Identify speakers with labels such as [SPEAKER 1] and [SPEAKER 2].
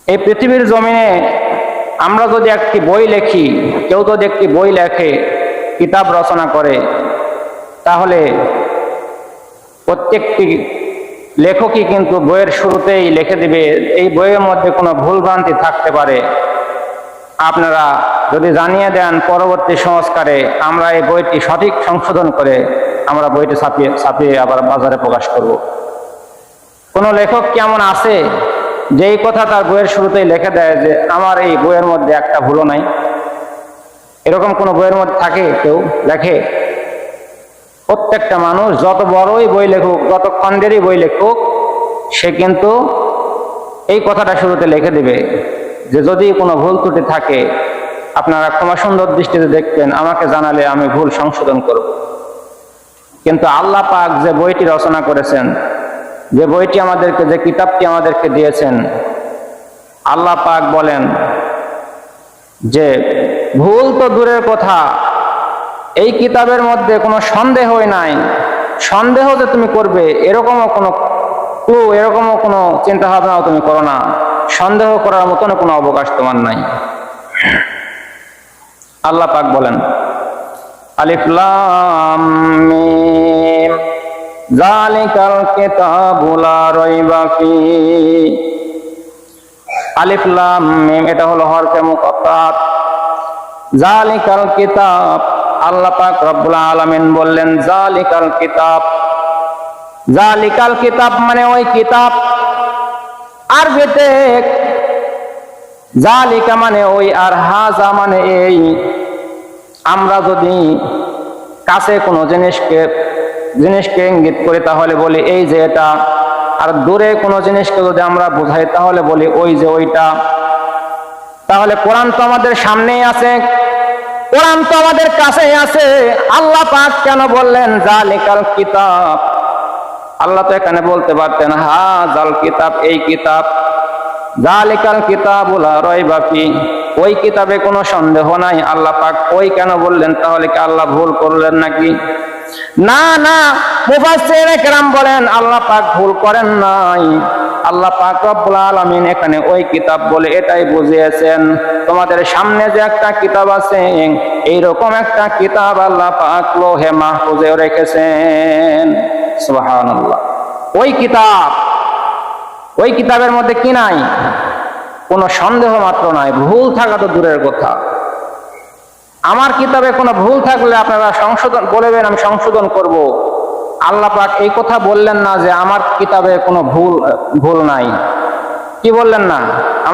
[SPEAKER 1] এই পৃথিবীর জমিনে আমরা যদি একটি বই লিখি, কেউ যদি একটি বই লেখে, কিতাব রচনা করে, তাহলে প্রত্যেকটি লেখকই কিন্তু বইয়ের শুরুতেই লিখে দিবে এই বইয়ের মধ্যে কোনো ভুলভ্রান্তি থাকতে পারে, আপনারা যদি জানিয়ে দেন পরবর্তী সংস্কারে আমরা এই বইটি সঠিক সংশোধন করে আমরা বইটি ছাপিয়ে আবার বাজারে প্রকাশ করব। কোনো লেখক কেমন আছে যে এই কথা তার বইয়ের শুরুতেই লিখে দেয় যে আমার এই বইয়ের মধ্যে একটা ভুলও নাই? এরকম কোনো বইয়ের মধ্যে থাকে কেউ লেখে? প্রত্যেকটা মানুষ যত বড়ই বই লেখুক, যত খণ্ডেরই বই লেখুক, সে কিন্তু এই কথাটা শুরুতে লিখে দেবে যে যদি কোনো ভুল ত্রুটি থাকে আপনারা ক্ষমা সুন্দর দৃষ্টিতে দেখবেন, আমাকে জানালে আমি ভুল সংশোধন করব। কিন্তু আল্লাহ পাক যে বইটি রচনা করেছেন, যে বইটি আমাদেরকে, যে কিতাবটি আমাদেরকে দিয়েছেন, আল্লাহ পাক বলেন যে ভুল তো দূরের কথা, এই কিতাবের মধ্যে কোনো সন্দেহই নাই। সন্দেহ যে তুমি করবে এরকমও কোনো ক্লু, এরকমও কোনো চিন্তা ভাবনাও তুমি করো না। সন্দেহ করার মতন কোনো অবকাশ তোমার নাই। আল্লাহ পাক বলেন আলিফ লাম মিম যালিকাল কিতাবু লা রাইবা ফীহি। আলিফ লাম মিম এটা হলো হরফে মুকাত্তাত। যালিকাল কিতাব, আল্লাহ পাক রব্বুল আলামিন বললেন যালিকাল কিতাব। যালিকাল কিতাব মানে ওই কিতাব। আরবিতে যালিকা মানে ওই, আর হাজা মানে এই। আমরা যদি কাছে কোনো জিনিসকে ইঙ্গিত করি তাহলে বলি এই যে এটা, আর দূরে কোনো জিনিসকে যদি আমরা বোঝাই তাহলে বলি ওই যে ওইটা। তাহলে কোরআন তো আমাদের সামনেই আছে, কোরআন তো আমাদের কাছেই আছে। আল্লাহ পাক কেন বললেন যালিকাল কিতাব? আল্লাহ তো এখানে বলতে পারতেন হাযাল কিতাব, এই কিতাব। যালিকাল কিতাবু লা রাইবা ফীহি, ওই কিতাবে কোনো সন্দেহ নাই। আল্লাহ পাক ওই কেন বললেন? তাহলে কি আল্লাহ ভুল করলেন নাকি? না না, মুফাসসিরিনে কেরাম বলেন আল্লাহ পাক ভুল করেন নাই। আল্লাহ পাক রব্বুল আলামিন এখানে ওই কিতাব বলে এটাই বুঝিয়েছেন তোমাদের সামনে যে একটা কিতাব আছে, এইরকম একটা কিতাব আল্লাহ পাক লোহে মাহফুজে রেখেছেন। সুবহানাল্লাহ। ওই কিতাব, ওই কিতাবের মধ্যে কি নাই? কোনো সন্দেহ মাত্র নাই। ভুল থাকা তো দূরের কথা। আমার কিতাবে কোনো ভুল থাকলে আপনারা সংশোধন বলবেন, আমি সংশোধন করব। আল্লাহ পাক এই কথা বললেন না যে আমার কিতাবে কোনো ভুল নাই। কি বললেন না?